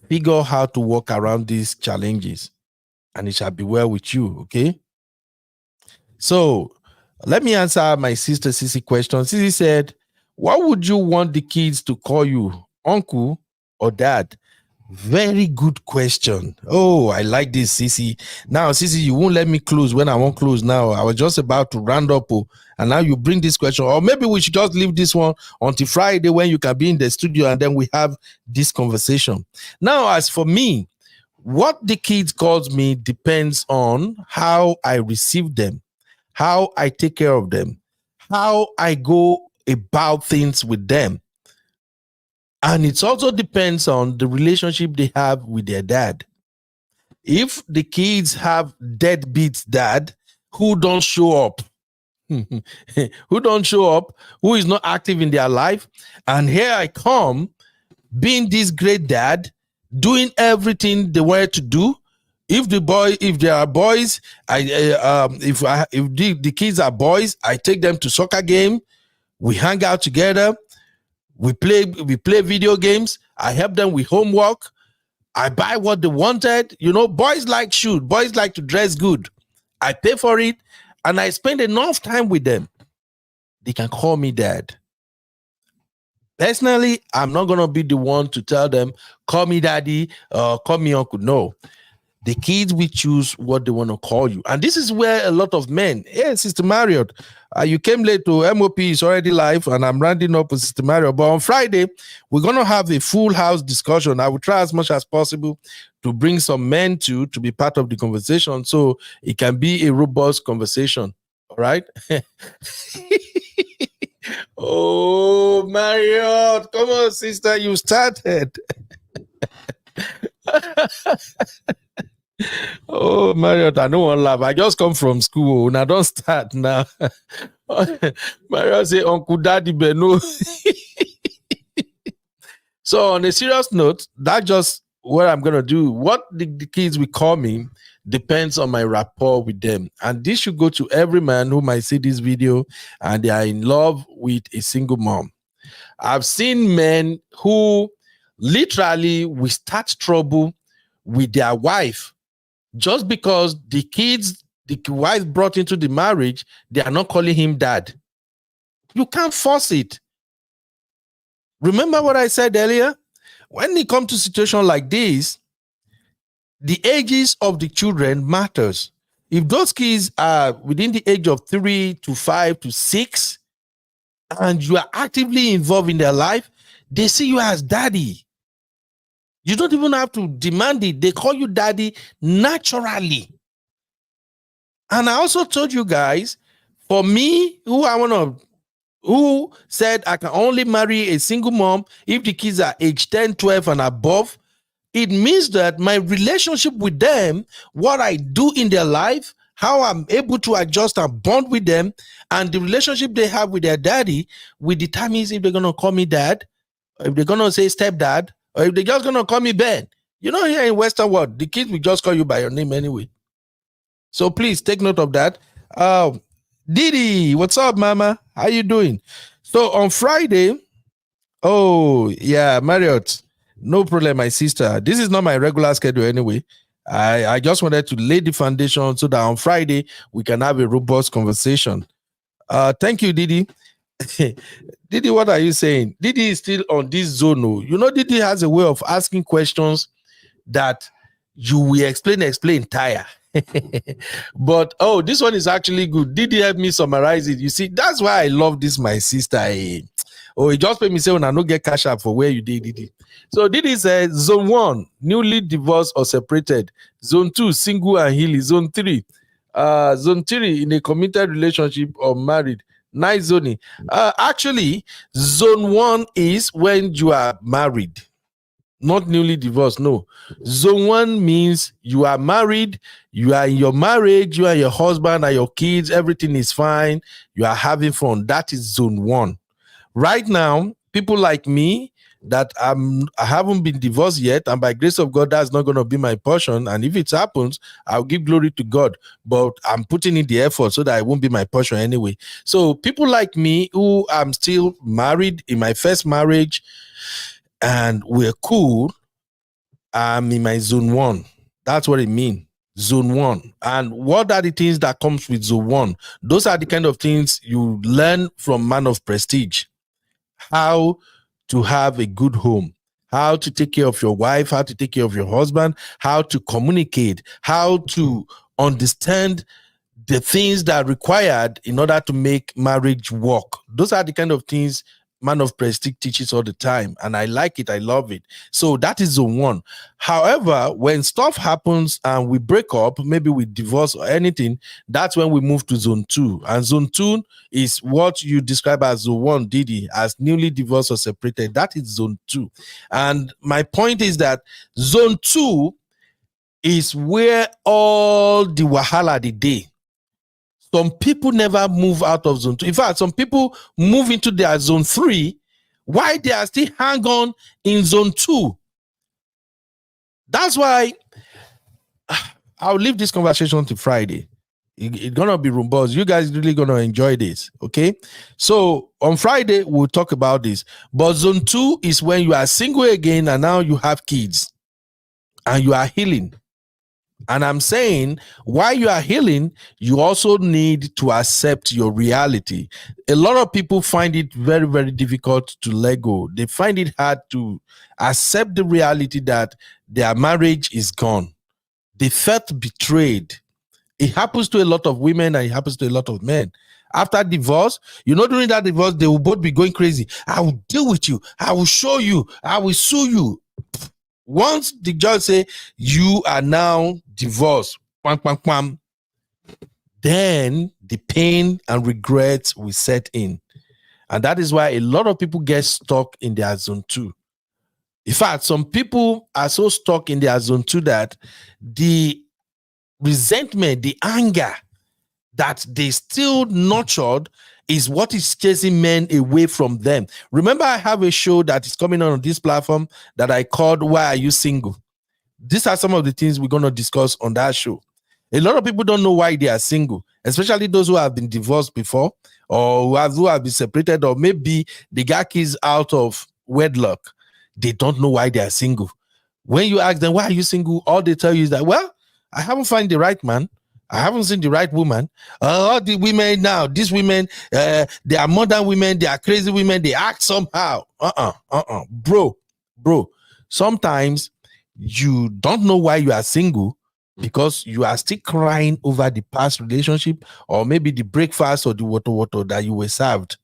Figure how to work around these challenges, and it shall be well with you, okay? So let me answer my sister Cece question. Cece said, what would you want the kids to call you, uncle or dad? Very good question. Oh, I like this, Sissy. Now, Sissy, you won't let me close when I won't close now. I was just about to round up, and now you bring this question. Or maybe we should just leave this one until Friday when you can be in the studio and then we have this conversation. Now, as for me, what the kids calls me depends on how I receive them, how I take care of them, how I go about things with them. And it also depends on the relationship they have with their dad. If the kids have deadbeat dad who don't show up, who don't show up, who is not active in their life, and here I come being this great dad, doing everything they wanted to do. If there are boys, if the kids are boys, I take them to soccer game. We hang out together. We play video games. I help them with homework. I buy what they wanted. You know, boys like shoes. Boys like to dress good. I pay for it, and I spend enough time with them. They can call me dad. Personally, I'm not going to be the one to tell them, call me daddy, call me uncle. No. The kids will choose what they want to call you. And this is where a lot of men, hey, Sister Marriott, you came late to MOP, is already live, and I'm rounding up with Sister Marriott. But on Friday, we're going to have a full house discussion. I will try as much as possible to bring some men to be part of the conversation so it can be a robust conversation. All right? Oh, Marriott, come on, sister, you started. Oh, Marriott, I don't want to laugh. I just come from school and I don't start now. Marriott say, Uncle Daddy Beno. So on a serious note, that's just what I'm going to do. What the kids will call me depends on my rapport with them. And this should go to every man who might see this video and they are in love with a single mom. I've seen men who literally will start trouble with their wife just because the wife brought into the marriage, they are not calling him dad. You can't force it. Remember what I said earlier? When it comes to situations like this, the ages of the children matters. If those kids are within the age of 3 to 5 to 6, and you are actively involved in their life, they see you as daddy. You don't even have to demand it. They call you daddy naturally. And I also told you guys, for me, who said I can only marry a single mom if the kids are age 10, 12 and above, it means that my relationship with them, what I do in their life, how I'm able to adjust and bond with them, and the relationship they have with their daddy will determine if they're going to call me dad, or if they're going to say stepdad, or if they're just going to call me Ben. You know, here in Western world, the kids will just call you by your name anyway. So please take note of that. Didi, what's up, mama? How you doing? So on Friday, oh, yeah, Marriott, no problem, my sister. This is not my regular schedule anyway. I just wanted to lay the foundation so that on Friday, we can have a robust conversation. Thank you, Didi. Didi, what are you saying? Didi is still on this zone. You know, Didi has a way of asking questions that you will explain tire. But this one is actually good. Didi help me summarize it. You see, that's why I love this, my sister. He just made me say when I don't get cash up for where you did Didi. So Didi says zone 1, newly divorced or separated. Zone 2, single and healing. Zone 3, in a committed relationship or married. Nice zoning. Actually, zone 1 is when you are married, not newly divorced. No. Zone 1 means you are married, you are in your marriage, you and your husband and your kids, everything is fine, you are having fun. That is zone 1. Right now, people like me that I haven't been divorced yet, and by grace of God, that's not going to be my portion. And if it happens, I'll give glory to God. But I'm putting in the effort so that it won't be my portion anyway. So people like me who I'm still married in my first marriage, and we're cool, I'm in my zone 1. That's what it means. Zone 1. And what are the things that comes with zone 1? Those are the kind of things you learn from man of prestige. How to have a good home, how to take care of your wife, how to take care of your husband, how to communicate, how to understand the things that are required in order to make marriage work. Those are the kind of things Man of Prestige teaches all the time, and I like it. I love it. So that is zone 1. However, when stuff happens and we break up, maybe we divorce or anything, that's when we move to zone 2. And zone 2 is what you describe as zone 1, Didi, as newly divorced or separated. That is zone 2. And my point is that zone 2 is where all the wahala the day. Some people never move out of zone 2. In fact, some people move into their zone 3 while they are still hang on in zone 2. That's why I'll leave this conversation to Friday. It's gonna be robust. You guys really gonna enjoy this, okay? So on Friday, we'll talk about this. But zone 2 is when you are single again and now you have kids and you are healing. And I'm saying, while you are healing, you also need to accept your reality. A lot of people find it very, very difficult to let go. They find it hard to accept the reality that their marriage is gone. They felt betrayed. It happens to a lot of women and it happens to a lot of men. After divorce, during that divorce, they will both be going crazy. I will deal with you. I will show you. I will sue you. Once the judge say you are now divorced, then the pain and regret will set in. And that is why a lot of people get stuck in their zone 2. In fact, some people are so stuck in their zone 2 that the resentment, the anger that they still nurtured is what is chasing men away from them. Remember, I have a show that is coming on this platform that I called Why Are You Single? These are some of the things we're going to discuss on that show. A lot of people don't know why they are single, especially those who have been divorced before or who have been separated, or maybe they got kids out of wedlock. They don't know why they are single. When you ask them, why are you single? All they tell you is that, well, I haven't found the right man. I haven't seen the right woman. All the women now, these women, they are modern women. They are crazy women. They act somehow. Bro. Sometimes you don't know why you are single because you are still crying over the past relationship or maybe the breakfast or the water that you were served.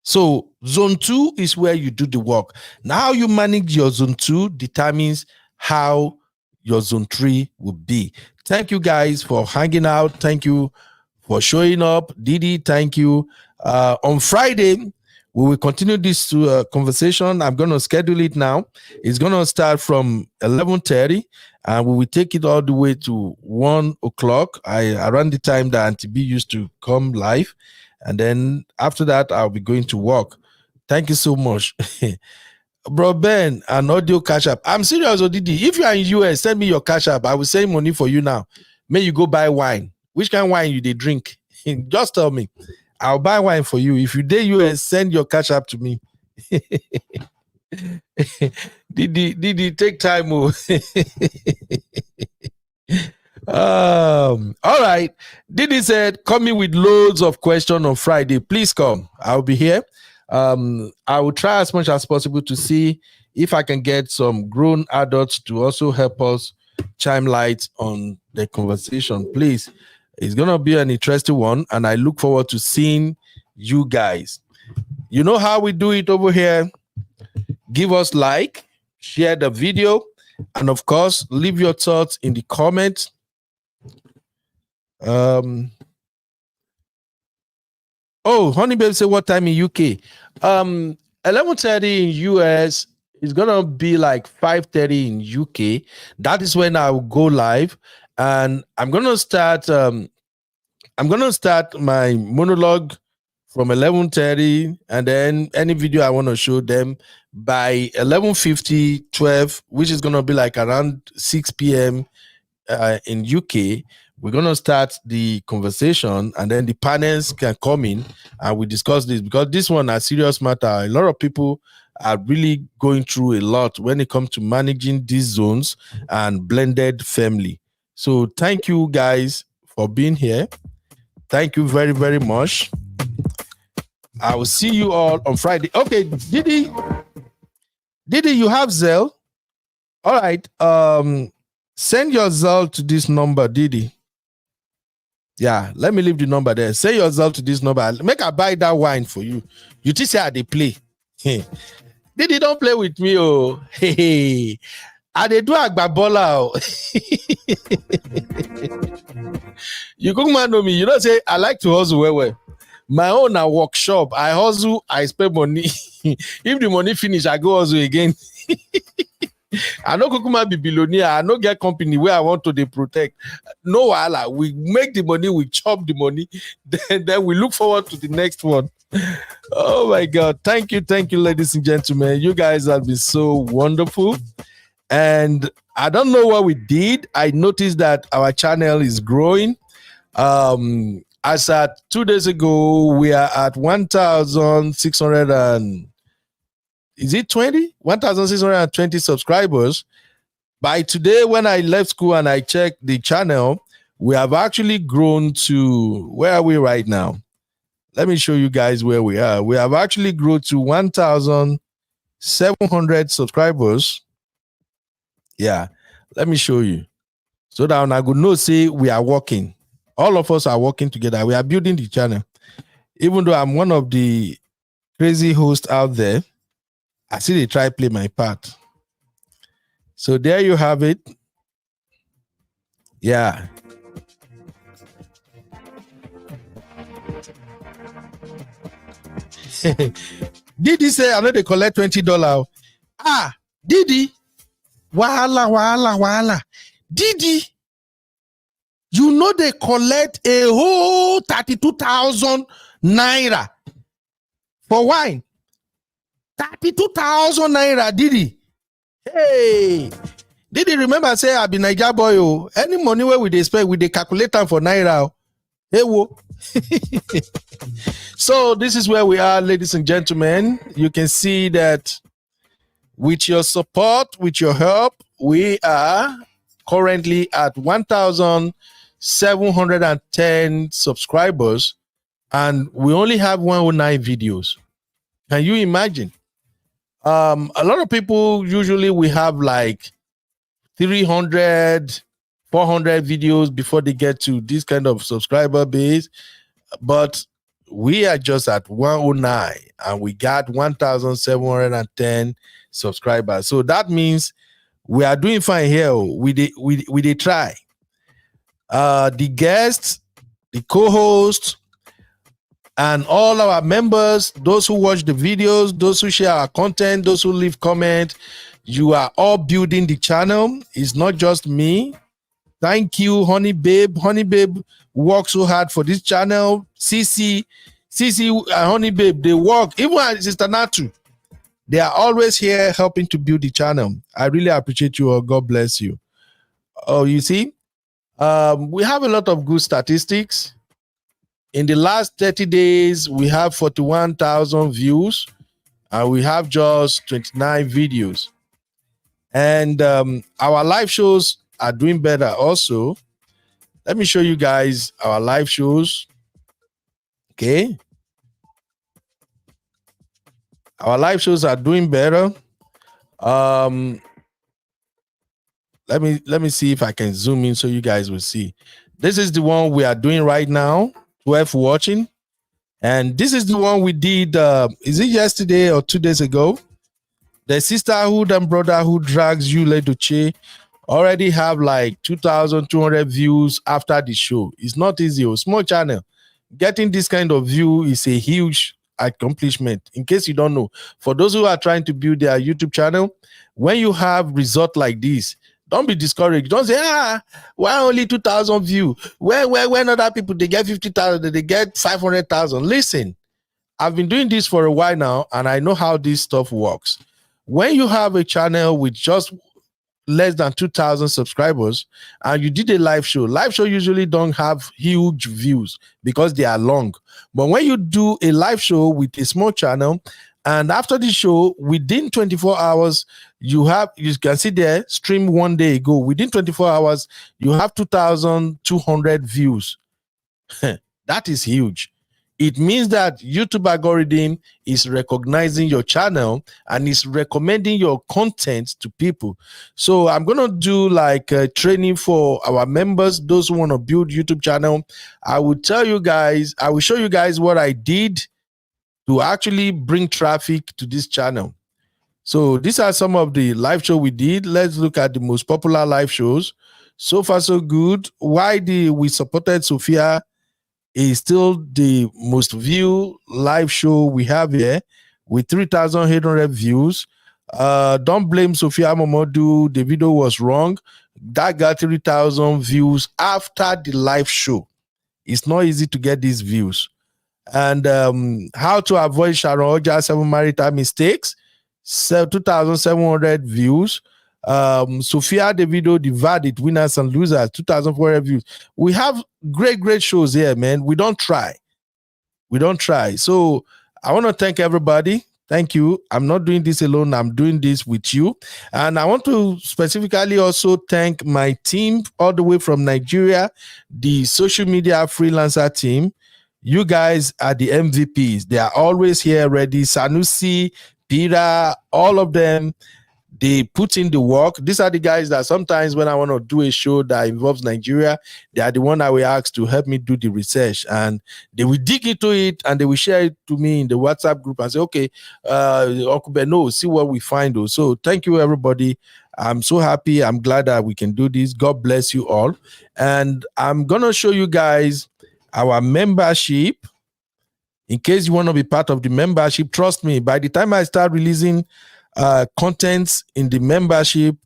So zone 2 is where you do the work. Now how you manage your zone 2 determines how your zone 3 will be. Thank you guys for hanging out. Thank you for showing up. Didi, thank you. On Friday, we will continue this conversation. I'm going to schedule it now. It's going to start from 11:30 and we will take it all the way to 1 o'clock. Around the time that Auntie B used to come live. And then after that, I'll be going to work. Thank you so much. Bro Ben, an audio cash app. I'm serious, Odidi. If you are in US, send me your cash app. I will send money for you now. May you go buy wine. Which kind of wine you they drink? Just tell me. I'll buy wine for you. If you dare US, send your cash app to me. Didi, take time. All right. Didi said, coming with loads of questions on Friday. Please come. I'll be here. I will try as much as possible to see if I can get some grown adults to also help us chime light on the conversation. Please, it's gonna be an interesting one, and I look forward to seeing you guys. You know how we do it over here. Give us like, share the video, and of course, leave your thoughts in the comments. Oh, Honey Babe say what time in UK? 11:30 in US. It's gonna be like 5:30 in UK. That is when I will go live, and I'm gonna start my monologue from 11:30, and then any video I want to show them by 11:50, 12, which is gonna be like around 6 p.m. In UK. We're going to start the conversation, and then the panels can come in and we discuss this, because this one is a serious matter. A lot of people are really going through a lot when it comes to managing these zones and blended family. So thank you guys for being here. Thank you very, very much. I will see you all on Friday. Okay, Didi, you have Zelle? All right. Send your Zelle to this number, Didi. Yeah, let me leave the number there. Send your Zelle to this number. Make I buy that wine for you. You just say they play. Didi, don't play with me, oh. Hey. They do agbabola. You come man know me. You don't say I like to hustle well. My own a workshop. I hustle, I spend money. If the money finish, I go hustle again. I know Kukuma be billionaire. I know get company where I want to they protect. No wahala. We make the money, we chop the money, then we look forward to the next one. Oh my God. Thank you, ladies and gentlemen. You guys have been so wonderful. And I don't know what we did. I noticed that our channel is growing. As at 2 days ago, we are at 1,600 and is it 20? 1,620 subscribers. By today, when I left school and I checked the channel, we have actually grown to, where are we right now? Let me show you guys where we are. We have actually grown to 1,700 subscribers. Yeah, let me show you. So that I could know, say we are working. All of us are working together. We are building the channel. Even though I'm one of the crazy hosts out there, I see they try play my part. So there you have it. Yeah. Didi say I know they collect $20. Didi. Wahala. Didi, you know they collect a whole 32,000 naira for wine. 32,000 naira, Didi. Hey, Didi, remember say I be Naija boy. Oh, any money where we spend, we they calculate them for naira. Hey, whoa. So this is where we are, ladies and gentlemen. You can see that with your support, with your help, we are currently at 1,710 subscribers, and we only have 109 videos. Can you imagine? A lot of people, usually we have like 300, 400 videos before they get to this kind of subscriber base, but we are just at 109 and we got 1,710 subscribers. So that means we are doing fine here. We try. The guests, the co-hosts, and all our members, those who watch the videos, those who share our content, those who leave comments, you are all building the channel. It's not just me. Thank you, Honey Babe. Honey Babe works so hard for this channel. CC, Honey Babe, they work. Even Sister Natu, they are always here helping to build the channel. I really appreciate you all. God bless you. Oh, you see, we have a lot of good statistics. In the last 30 days, we have 41,000 views, and we have just 29 videos. And our live shows are doing better also. Let me show you guys our live shows. Okay. Our live shows are doing better. Let me see if I can zoom in so you guys will see. This is the one we are doing right now. 12 watching, and this is the one we did. Is it yesterday or 2 days ago? The sisterhood and brotherhood drags you Leduce already have like 2,200 views after the show. It's not easy. A small channel getting this kind of view is a huge accomplishment. In case you don't know, for those who are trying to build their YouTube channel, when you have result like this, don't be discouraged. Don't say, why only 2,000 views? When other people, they get 50,000, they get 500,000. Listen, I've been doing this for a while now, and I know how this stuff works. When you have a channel with just less than 2,000 subscribers, and you did a live show usually don't have huge views because they are long. But when you do a live show with a small channel, and after the show, within 24 hours, you can see there, stream 1 day ago. Within 24 hours, you have 2,200 views. That is huge. it means that YouTube algorithm is recognizing your channel and is recommending your content to people. So I'm going to do like a training for our members, those who want to build YouTube channel. I will tell you guys, I will show you guys what I did to actually bring traffic to this channel. So these are some of the live show we did. Let's look at the most popular live shows. So far, so good. Why we supported Sophia is still the most viewed live show we have here with 3,800 views. Don't blame Sophia Momodu. The video was wrong. That got 3,000 views after the live show. It's not easy to get these views. And how to avoid Sharon Oja 7 marital mistakes, 2,700 views. Sophia the video, the verdict, winners and losers, 2,400 views. We have great shows here, man. We don't try. So I want to thank everybody. Thank you. I'm not doing this alone. I'm doing this with you. And I want to specifically also thank my team all the way from Nigeria, the social media freelancer team. You guys are the MVPs. They are always here ready. Sanusi, Peter, all of them. They put in the work. These are the guys that sometimes when I want to do a show that involves Nigeria, they are the one I will ask to help me do the research. And they will dig into it and they will share it to me in the WhatsApp group and say, okay, Uncle Beno, see what we find. So thank you, everybody. I'm so happy. I'm glad that we can do this. God bless you all. And I'm going to show you guys our membership. In case you want to be part of the membership, trust me, by the time I start releasing contents in the membership,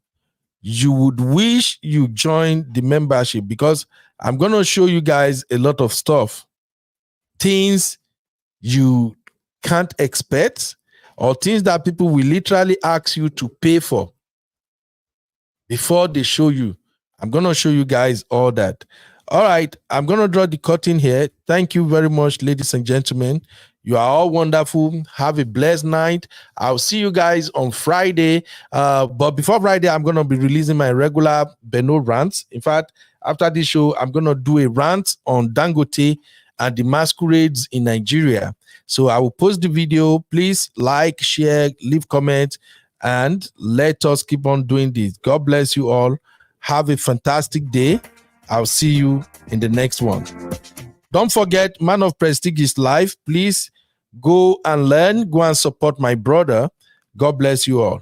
you would wish you joined the membership, because I'm going to show you guys a lot of stuff, things you can't expect, or things that people will literally ask you to pay for before they show you. I'm going to show you guys all that. All right, I'm going to draw the curtain here. Thank you very much, ladies and gentlemen. You are all wonderful. Have a blessed night. I'll see you guys on Friday. But before Friday, I'm going to be releasing my regular Beno rants. In fact, after this show, I'm going to do a rant on Dangote and the masquerades in Nigeria. So I will post the video. Please like, share, leave comments, and let us keep on doing this. God bless you all. Have a fantastic day. I'll see you in the next one. Don't forget, Man of Prestige is live. Please go and learn. Go and support my brother. God bless you all.